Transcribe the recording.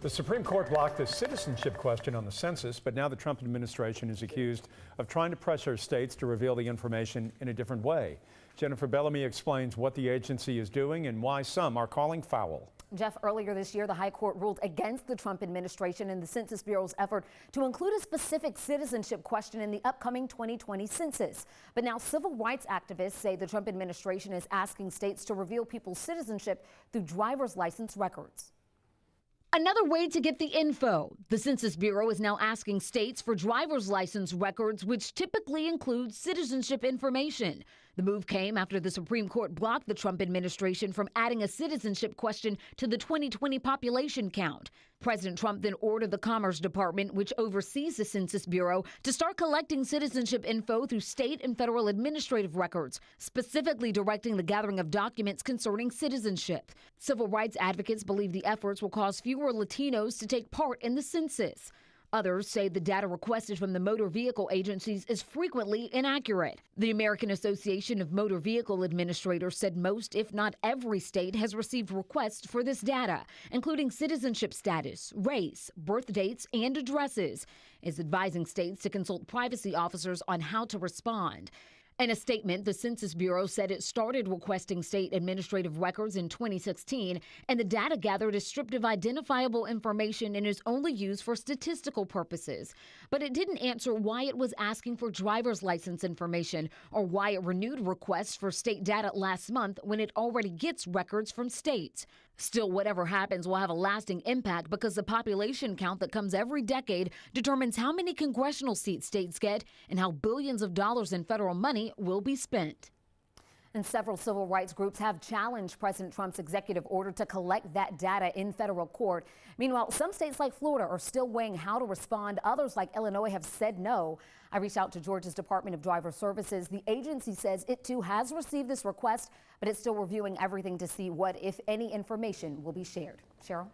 The Supreme Court blocked the citizenship question on the census, but now the Trump administration is accused of trying to pressure states to reveal the information in a different way. Jennifer Bellamy explains what the agency is doing and why some are calling foul. Jeff, earlier this year, the High Court ruled against the Trump administration and the Census Bureau's effort to include a specific citizenship question in the upcoming 2020 census. But now civil rights activists say the Trump administration is asking states to reveal people's citizenship through driver's license records. Another way to get the info. The Census Bureau is now asking states for driver's license records, which typically include citizenship information. The move came after the Supreme Court blocked the Trump administration from adding a citizenship question to the 2020 population count. President Trump then ordered the Commerce Department, which oversees the Census Bureau, to start collecting citizenship info through state and federal administrative records, specifically directing the gathering of documents concerning citizenship. Civil rights advocates believe the efforts will cause fewer Latinos to take part in the census. Others say the data requested from the motor vehicle agencies is frequently inaccurate. The American Association of Motor Vehicle Administrators said most, if not every state, has received requests for this data, including citizenship status, race, birth dates, and addresses, is advising states to consult privacy officers on how to respond. In a statement, the Census Bureau said it started requesting state administrative records in 2016, and the data gathered is stripped of identifiable information and is only used for statistical purposes. But it didn't answer why it was asking for driver's license information or why it renewed requests for state data last month when it already gets records from states. Still, whatever happens will have a lasting impact because the population count that comes every decade determines how many congressional seats states get and how billions of dollars in federal money will be spent. And several civil rights groups have challenged President Trump's executive order to collect that data in federal court. Meanwhile, some states like Florida are still weighing how to respond. Others like Illinois have said no. I reached out to Georgia's Department of Driver Services. The agency says it too has received this request, but it's still reviewing everything to see what, if any, information will be shared. Cheryl?